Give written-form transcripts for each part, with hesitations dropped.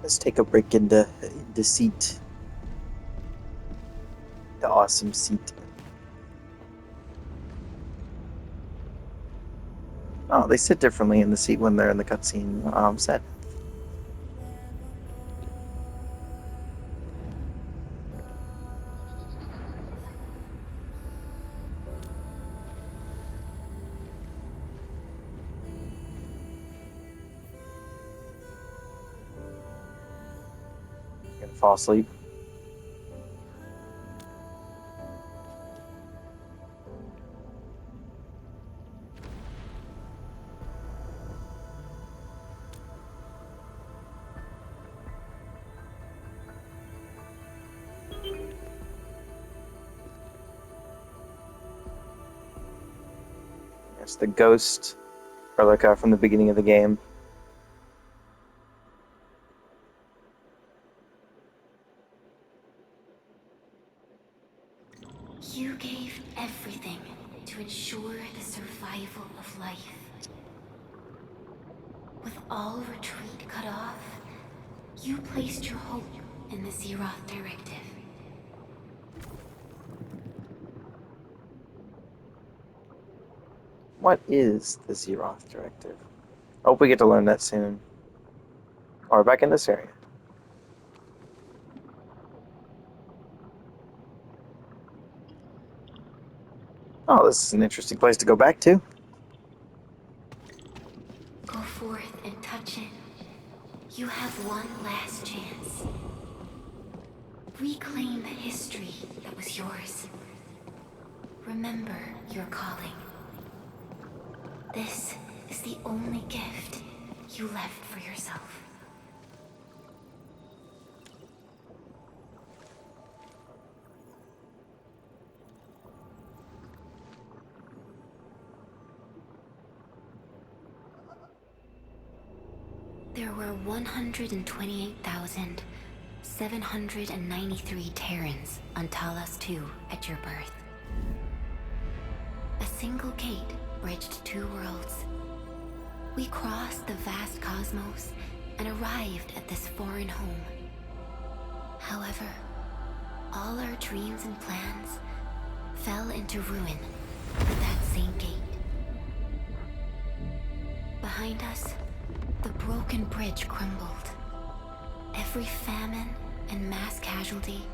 Let's take a break in the seat. The awesome seat. Oh, they sit differently in the seat when they're in the cutscene set. Gonna fall asleep. It's the ghost replica from the beginning of the game. You gave everything to ensure the survival of life. With all retreat cut off, you placed your hope in the Zeroth Directive. What is the Zeroth Directive? Hope we get to learn that soon. Or back in this area. Oh, this is an interesting place to go back to. Go forth and touch it. You have one last chance. Reclaim the history that was yours. Remember your calling. This is the only gift you left for yourself. There were 128,793 Terrans on Talos II at your birth. A single gate bridged two worlds. We crossed the vast cosmos and arrived at this foreign home. However, all our dreams and plans fell into ruin at that same gate. Behind us, the broken bridge crumbled. Every famine and mass casualty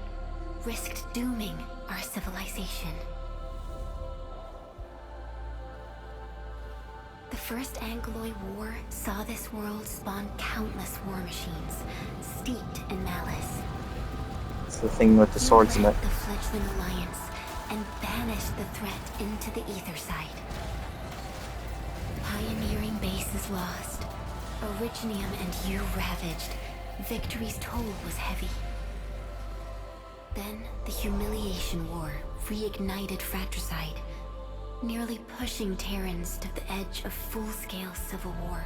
risked dooming our civilization. The First Angloid War saw this world spawn countless war machines, steeped in malice. It's the thing with the swords in it. The fledgling alliance and banished the threat into the ether side. Pioneering bases lost, Originium and you ravaged. Victory's toll was heavy. Then the Humiliation War reignited fratricide, nearly pushing Terrans to the edge of full-scale civil war.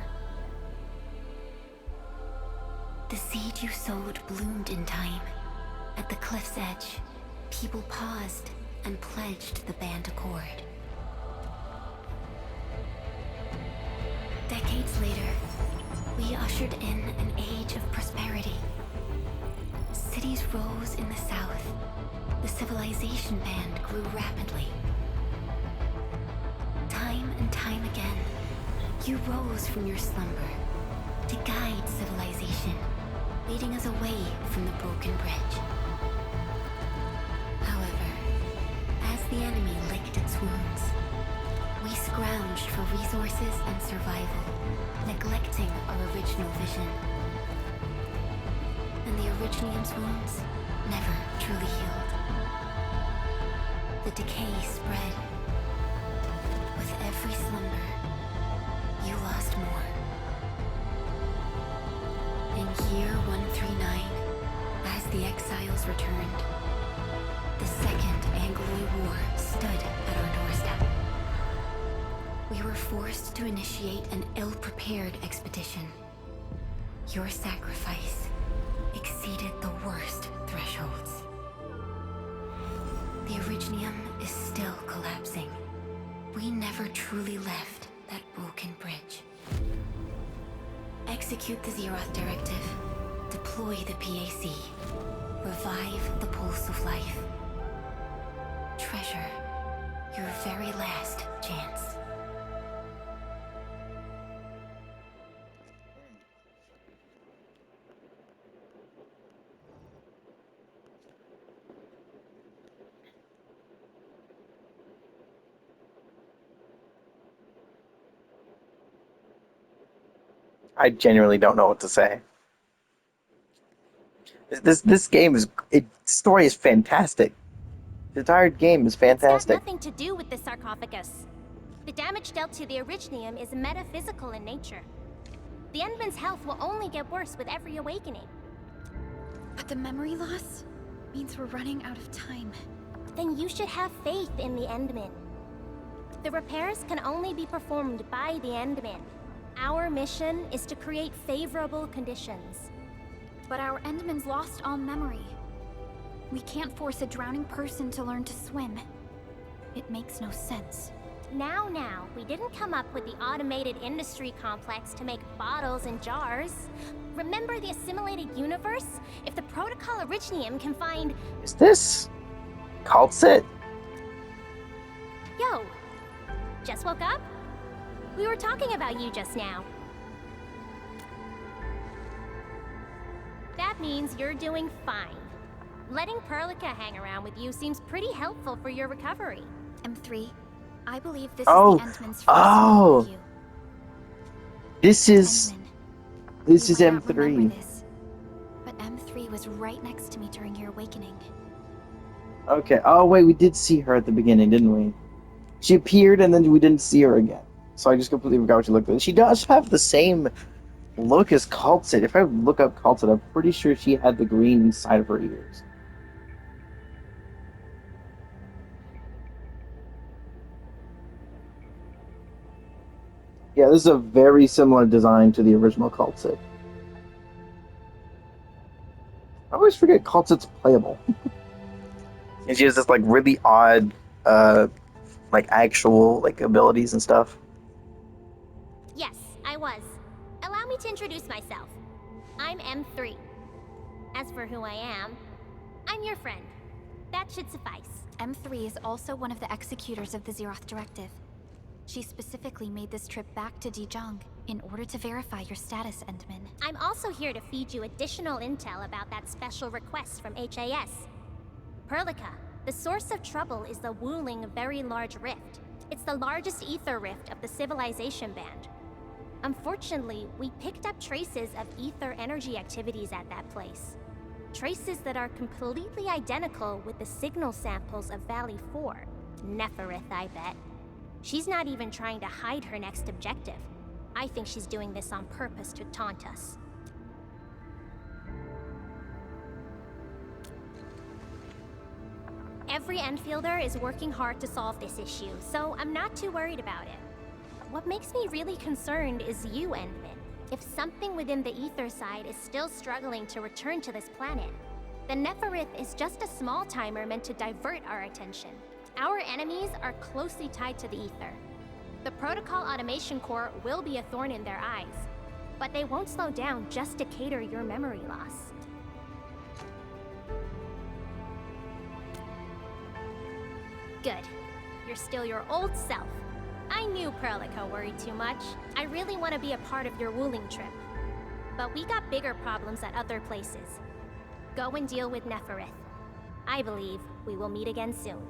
The seed you sowed bloomed in time. At the cliff's edge, people paused and pledged the band accord. Decades later, we ushered in an age of prosperity. Cities rose in the south. The civilization band grew rapidly. Time and time again, you rose from your slumber to guide civilization, leading us away from the broken bridge. However, as the enemy licked its wounds, we scrounged for resources and survival, neglecting our original vision. And the Originium's wounds never truly healed. The decay spread. With every slumber, you lost more. In year 139, as the exiles returned, the Second Angloid War stood at our doorstep. We were forced to initiate an ill-prepared expedition. Your sacrifice exceeded the worst thresholds. The Originium is still collapsing. We never truly left that broken bridge. Execute the Zeroth Directive. Deploy the PAC. Revive the pulse of life. Treasure your very last chance. I genuinely don't know what to say. This game is story is fantastic. The entire game is It's got fantastic. nothing to do with the sarcophagus. The damage dealt to the Originium is metaphysical in nature. The Endman's health will only get worse with every awakening. But the memory loss means we're running out of time. Then you should have faith in the Endman. The repairs can only be performed by the Endman. Our mission is to create favorable conditions. But our Endman's lost all memory. We can't force a drowning person to learn to swim. It makes no sense. Now, we didn't come up with the automated industry complex to make bottles and jars. Remember the assimilated universe? If the Protocol Originium can find... Is this Calcit? Yo! Just woke up? We were talking about you just now. That means you're doing fine. Letting Perlica hang around with you seems pretty helpful for your recovery. M3, I believe this Oh. is the Endman's first Oh. you. This is Endman, this you is might not remember M3. this, but M3 was right next to me during your awakening. Okay. Oh wait, we did see her at the beginning, didn't we? She appeared and then we didn't see her again. So I just completely forgot what she looked like. She does have the same look as Calcit. If I look up Calcit, I'm pretty sure she had the green side of her ears. Yeah, this is a very similar design to the original Calcit. I always forget Calcit's playable. And she has this like really odd like actual like abilities and stuff. Yes, I was. Allow me to introduce myself. I'm M3. As for who I am, I'm your friend. That should suffice. M3 is also one of the executors of the Zeroth Directive. She specifically made this trip back to Dijiang in order to verify your status, Endman. I'm also here to feed you additional intel about that special request from HAS. Perlica, the source of trouble is the Wuling Very Large Rift. It's the largest ether rift of the Civilization Band. Unfortunately, we picked up traces of ether energy activities at that place. Traces that are completely identical with the signal samples of Valley 4. Neferith, I bet. She's not even trying to hide her next objective. I think she's doing this on purpose to taunt us. Every Enfielder is working hard to solve this issue, so I'm not too worried about it. What makes me really concerned is you, Endman. If something within the ether side is still struggling to return to this planet, then Neferith is just a small timer meant to divert our attention. Our enemies are closely tied to the ether. The Protocol Automation Core will be a thorn in their eyes, but they won't slow down just to cater your memory loss. Good. You're still your old self. I knew Perlica worried too much. I really want to be a part of your Wuling trip. But we got bigger problems at other places. Go and deal with Neferith. I believe we will meet again soon.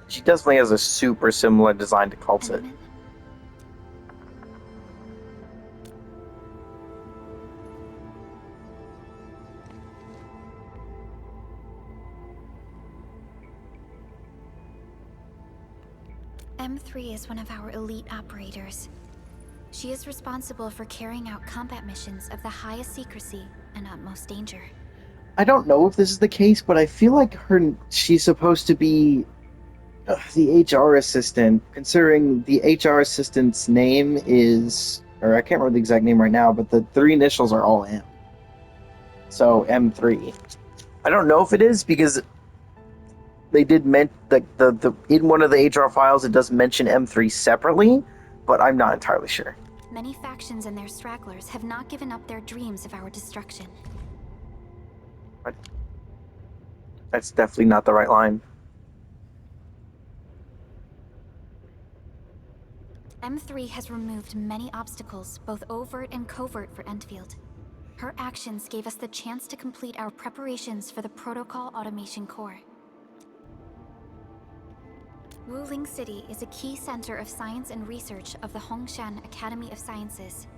She definitely has a super similar design to Calcit. Endman? M3 is one of our elite operators. She is responsible for carrying out combat missions of the highest secrecy and utmost danger. I don't know if this is the case, but I feel like she's supposed to be the HR assistant, considering the HR assistant's name is, or I can't remember the exact name right now, but the three initials are all M. So M3. I don't know if it is because they did the in one of the HR files it does mention M3 separately, but I'm not entirely sure. Many factions and their stragglers have not given up their dreams of our destruction. What? That's definitely not the right line. M3 has removed many obstacles, both overt and covert, for Endfield. Her actions gave us the chance to complete our preparations for the Protocol Automation Core. Wuling City is a key center of science and research of the Hongshan Academy of Sciences.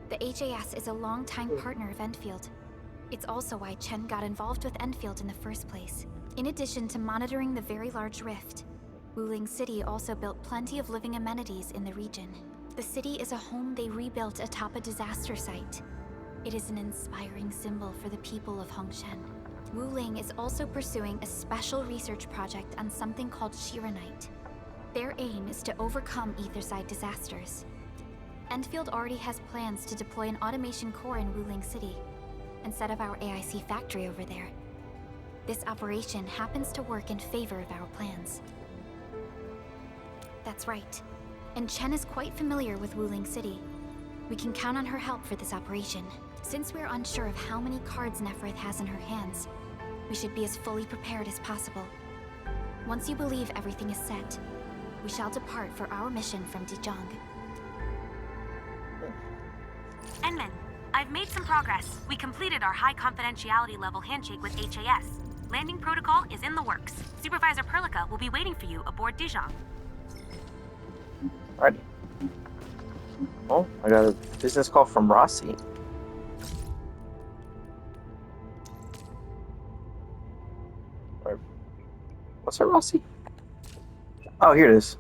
The HAS is a longtime partner of Endfield. It's also why Chen got involved with Endfield in the first place. In addition to monitoring the very large rift, Wuling City also built plenty of living amenities in the region. The city is a home they rebuilt atop a disaster site. It is an inspiring symbol for the people of Hongshan. Wuling is also pursuing a special research project on something called Shiranite. Their aim is to overcome Etherside disasters. Endfield already has plans to deploy an automation core in Wuling City and set up our AIC factory over there. This operation happens to work in favor of our plans. That's right. And Chen is quite familiar with Wuling City. We can count on her help for this operation. Since we're unsure of how many cards Neferith has in her hands, we should be as fully prepared as possible. Once you believe everything is set, we shall depart for our mission from Dijong. Enman, I've made some progress. We completed our high confidentiality level handshake with HAS. Landing protocol is in the works. Supervisor Perlica will be waiting for you aboard Dijong. Alrighty. Oh, I got a business call from Rossi. What's that, Rossi? Oh, here it is.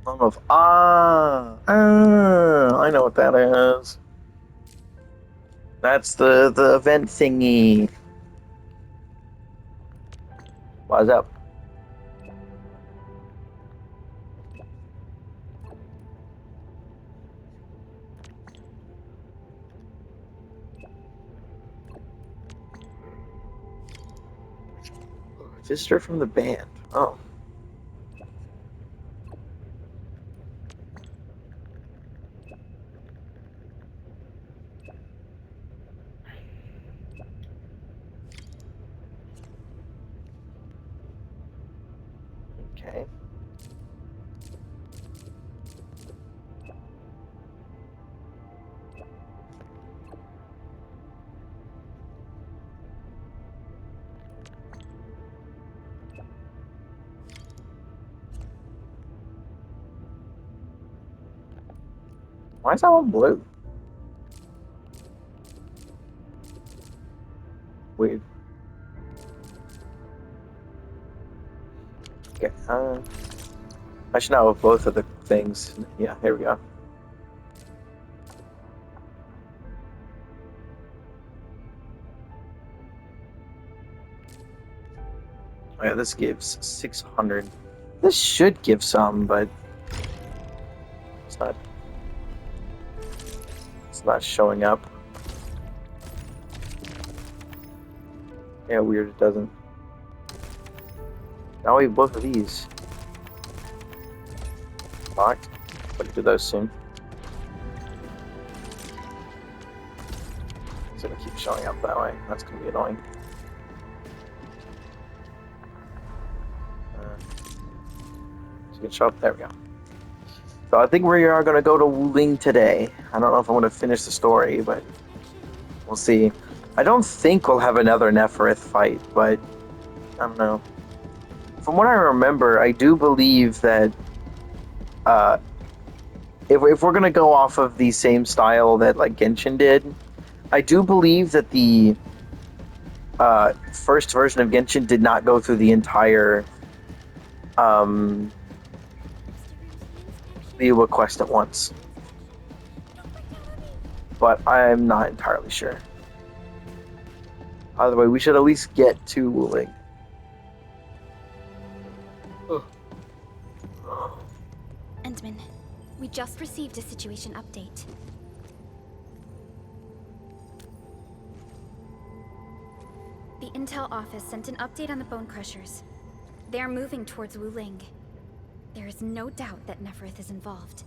I don't know if I know what that is. That's the event thingy. What's up? Visitor from the band. Oh. Okay. Why is that one blue? Weird. Okay. I should know both of the things. Yeah, here we go. Oh yeah, this gives 600. This should give some, but it's not. It's not showing up. Yeah, weird. It doesn't. Now we have both of these. Locked. But do those soon. It's gonna keep showing up that way. That's gonna be annoying. So you can show up. There we go. So I think we are gonna go to Wuling today. I don't know if I'm gonna finish the story, but we'll see. I don't think we'll have another Neferith fight, but I don't know. From what I remember, I do believe that if we're gonna go off of the same style that like Genshin did, I do believe that the first version of Genshin did not go through the entire the quest at once. But I'm not entirely sure. Either way, we should at least get to Wuling. Endman, we just received a situation update. The Intel office sent an update on the Bone Crushers. They are moving towards Wuling. There is no doubt that Neferith is involved.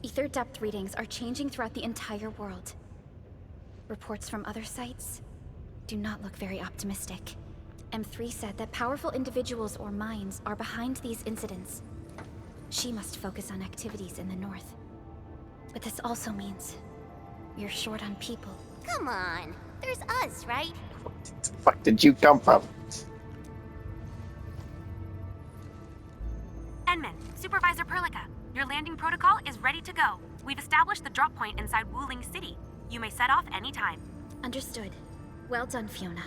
Ether depth readings are changing throughout the entire world. Reports from other sites do not look very optimistic. M3 said that powerful individuals or minds are behind these incidents. She must focus on activities in the north. But this also means we're short on people. Come on, there's us, right? Where the fuck did you come from? Enman, Supervisor Perlica, your landing protocol is ready to go. We've established the drop point inside Wuling City. You may set off anytime. Understood. Well done, Fiona.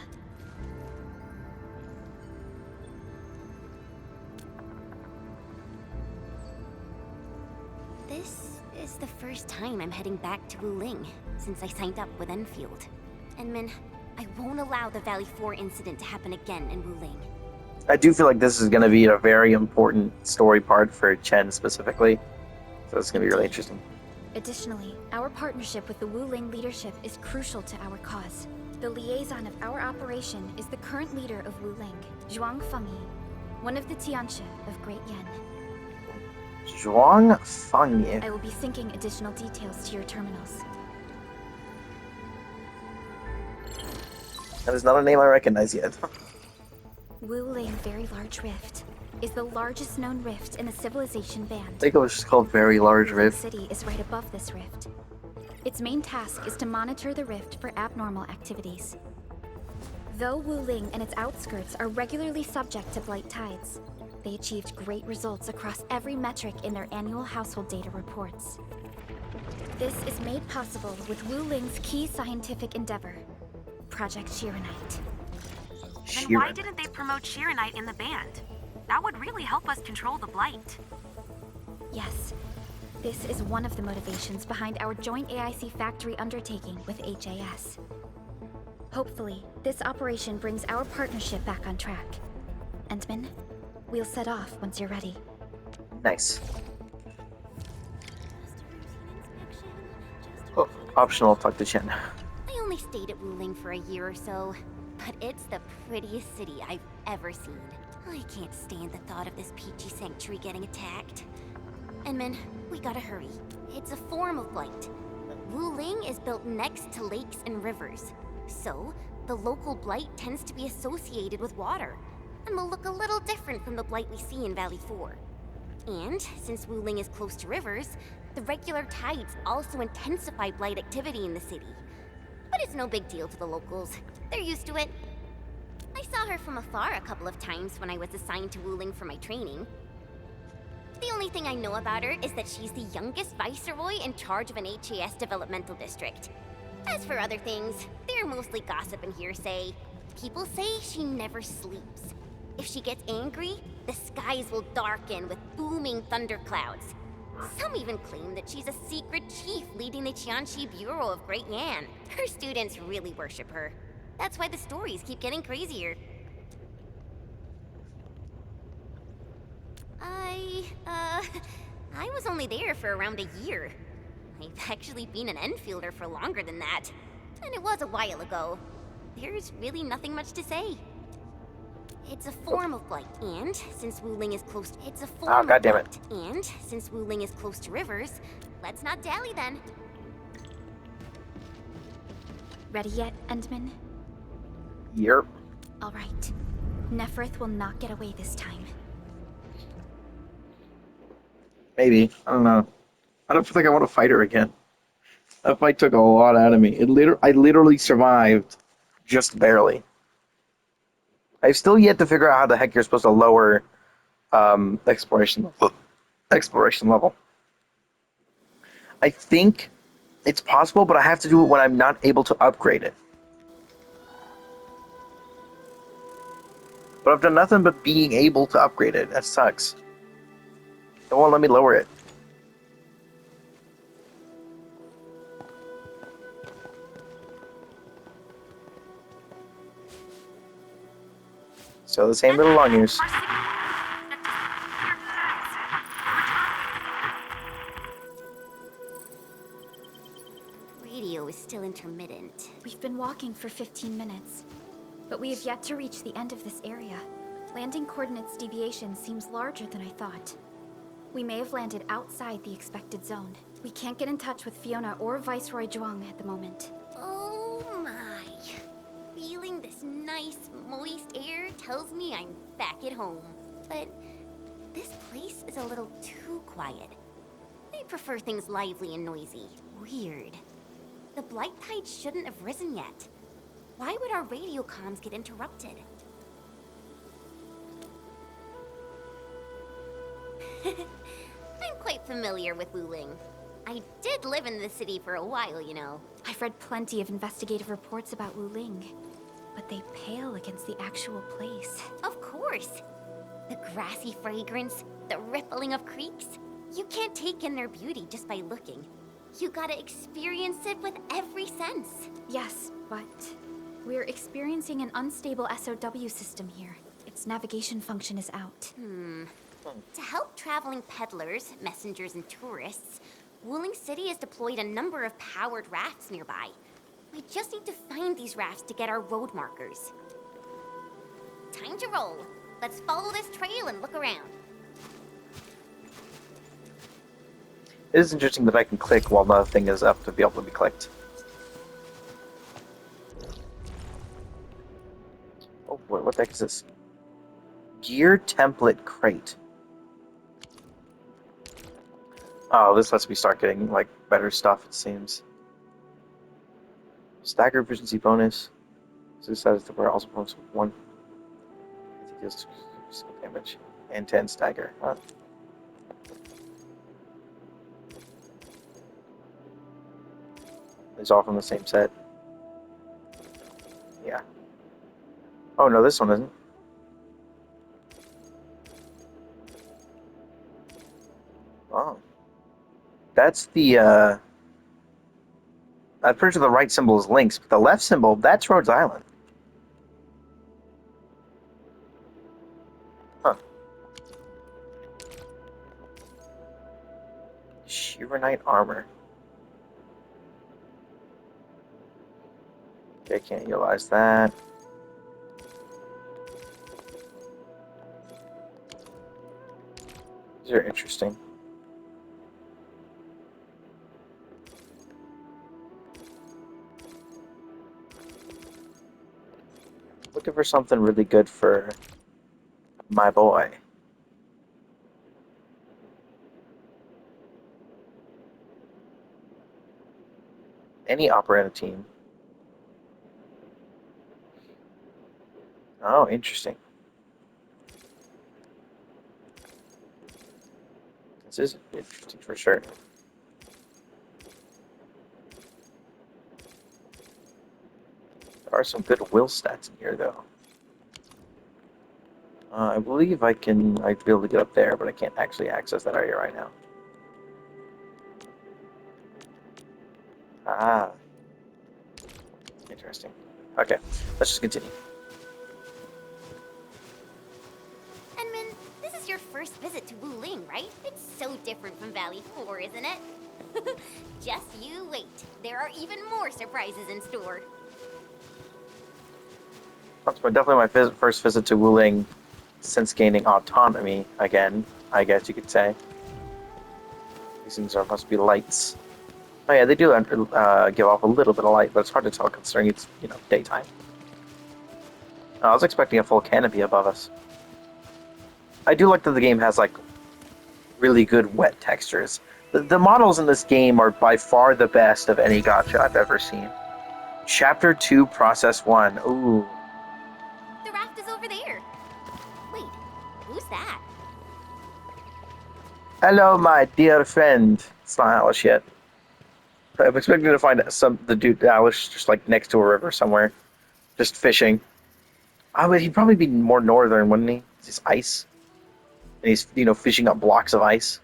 This is the first time I'm heading back to Wuling since I signed up with Enfield. Enman, I won't allow the Valley 4 incident to happen again in Wuling. I do feel like this is going to be a very important story part for Chen specifically. So it's going to be really interesting. Additionally, our partnership with the Wuling leadership is crucial to our cause. The liaison of our operation is the current leader of Wuling, Zhuang Fengyi, one of the Tianxia of Great Yan. Zhuang Fengyi. I will be syncing additional details to your terminals. That is not a name I recognize yet. Wuling Very Large Rift is the largest known rift in the Civilization I Band. think it was just called Very Large Wuling Rift. City is right above this rift. Its main task is to monitor the rift for abnormal activities. Though Wuling and its outskirts are regularly subject to blight tides, they achieved great results across every metric in their annual household data reports. This is made possible with Wuling's key scientific endeavor, Project Shiranite. Then why didn't they promote Shiranite in the band? That would really help us control the blight. Yes, this is one of the motivations behind our joint AIC factory undertaking with HAS. Hopefully, this operation brings our partnership back on track. Entman, we'll set off once you're ready. Nice. Oh, optional talk to Chen. I only stayed at Wuling for a year or so, but it's the prettiest city I've ever seen. I can't stand the thought of this peachy sanctuary getting attacked. Enman, we gotta hurry. It's a form of blight. Wuling is built next to lakes and rivers, so the local blight tends to be associated with water, and will look a little different from the blight we see in Valley 4. And since Wuling is close to rivers, the regular tides also intensify blight activity in the city. But it's no big deal to the locals. They're used to it. I saw her from afar a couple of times when I was assigned to Wuling for my training. The only thing I know about her is that she's the youngest viceroy in charge of an HAS developmental district. As for other things, they're mostly gossip and hearsay. People say she never sleeps. If she gets angry, the skies will darken with booming thunderclouds. Some even claim that she's a secret chief leading the Qianxi Bureau of Great Yan. Her students really worship her. That's why the stories keep getting crazier. I was only there for around a year. I've actually been an Enfielder for longer than that. And it was a while ago. There's really nothing much to say. It's a form of blight, and since Wuling is close, it's a form of blight, and since Wuling is close to rivers, let's not dally then. Ready yet, Entman? Yep. All right. Neferith will not get away this time. Maybe. I don't know. I don't think I want to fight her again. That fight took a lot out of me. I literally survived just barely. I've still yet to figure out how the heck you're supposed to lower exploration level. I think it's possible, but I have to do it when I'm not able to upgrade it. But I've done nothing but being able to upgrade it. That sucks. They won't let me lower it. So the same little long ears. Radio is still intermittent. We've been walking for 15 minutes. but we have yet to reach the end of this area. Landing coordinates deviation seems larger than I thought. We may have landed outside the expected zone. We can't get in touch with Fiona or Viceroy Zhuang at the moment. Oh my. Feeling this nice, moist air tells me I'm back at home. But this place is a little too quiet. I prefer things lively and noisy. Weird. The blight tide shouldn't have risen yet. Why would our radio comms get interrupted? I'm quite familiar with Wuling. I did live in the city for a while, you know. I've read plenty of investigative reports about Wuling, but they pale against the actual place. Of course. The grassy fragrance, the rippling of creeks. You can't take in their beauty just by looking. You gotta experience it with every sense. Yes, but we're experiencing an unstable SOW system here. Its navigation function is out. To help traveling peddlers, messengers, and tourists, Wuling City has deployed a number of powered rafts nearby. We just need to find these rafts to get our road markers. Time to roll. Let's follow this trail and look around. It is interesting that I can click while the thing is up to be able to be clicked. Oh boy, what the heck is this? Gear template crate. Oh, this lets me start getting, like, better stuff, it seems. Stagger efficiency bonus. Suicide is the where also bonus 1. I think deals damage. And 10 stagger. Huh. It's all from the same set. Yeah. Oh no, this one isn't. Oh. That's the, I'm pretty sure the right symbol is Lynx, but the left symbol, that's Rhodes Island. Huh. Shiver armor. Okay, can't utilize that. These are interesting. Looking for something really good for my boy. Any operetta team. Oh, interesting. This is interesting for sure. There are some good will stats in here, though. I believe I'd be able to get up there, but I can't actually access that area right now. Ah. Interesting. Okay, let's just continue. Enman, this is your first visit to Wuling, right? It's so different from Valley 4, isn't it? Just you wait. There are even more surprises in store. That's definitely my first visit to Wuling since gaining autonomy again, I guess you could say. These things must be lights. Oh yeah, they do give off a little bit of light, but it's hard to tell considering it's, daytime. I was expecting a full canopy above us. I do like that the game has, like, really good wet textures. The models in this game are by far the best of any gacha I've ever seen. Chapter 2, Process 1. Ooh. The raft is over there. Wait, who's that? Hello, my dear friend. It's not Alice yet. I'm expecting to find the dude Alice just like next to a river somewhere, just fishing. Oh, but he'd probably be more northern, wouldn't he? It's ice, and he's fishing up blocks of ice.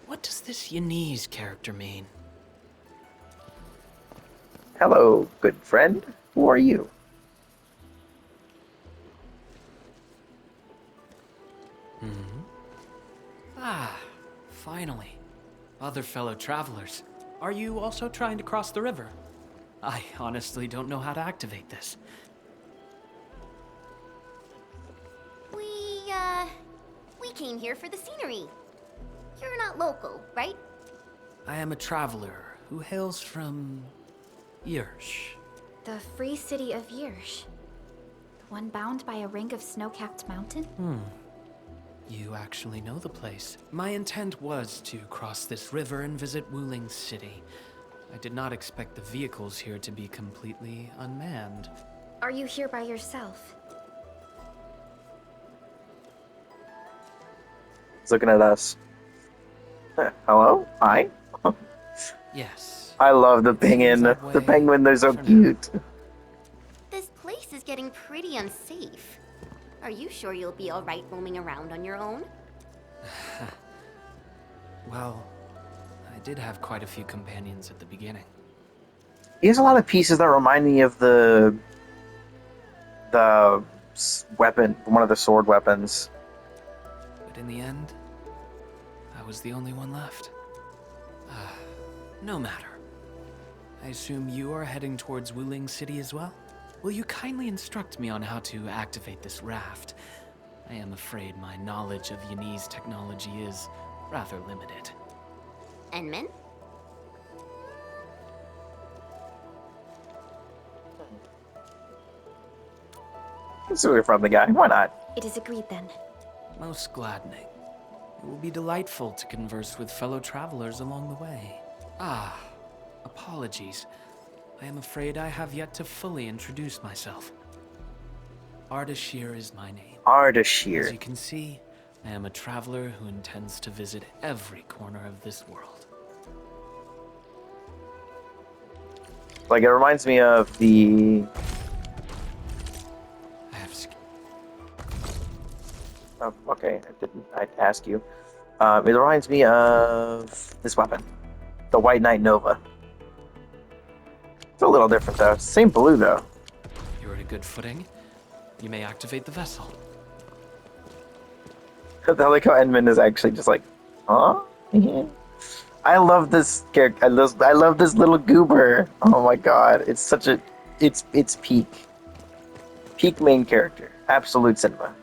What does this Yanese character mean? Hello, good friend. Who are you? Ah, finally. Other fellow travelers. Are you also trying to cross the river? I honestly don't know how to activate this. We came here for the scenery. You're not local, right? I am a traveler who hails from Yersh. The free city of Yersh. The one bound by a ring of snow-capped mountain? You actually know the place. My intent was to cross this river and visit Wuling City. I did not expect the vehicles here to be completely unmanned. Are you here by yourself? He's looking at us. Hello? Hi? Yes. I love the penguin. The penguin, they're so cute. This place is getting pretty unsafe. Are you sure you'll be alright roaming around on your own? Well, I did have quite a few companions at the beginning. He has a lot of pieces that remind me of the weapon, one of the sword weapons. But in the end, I was the only one left. No matter. I assume you are heading towards Wuling City as well? Will you kindly instruct me on how to activate this raft? I am afraid my knowledge of Yanese technology is rather limited. Enman? Let's see where from the guy. Why not? It is agreed then. Most gladdening. It will be delightful to converse with fellow travelers along the way. Apologies. I am afraid I have yet to fully introduce myself. Ardashir is my name. As Ardashir. you can see, I am a traveler who intends to visit every corner of this world. Like, it reminds me of the... I have Oh, okay, I'd ask you. It reminds me of this weapon. The White Knight Nova. It's a little different, though. Same blue, though. You're at a good footing. You may activate the vessel. I like how Enman is actually just like, huh? I love this character. I love this little goober. Oh my god, it's such a, it's peak main character. Absolute cinema.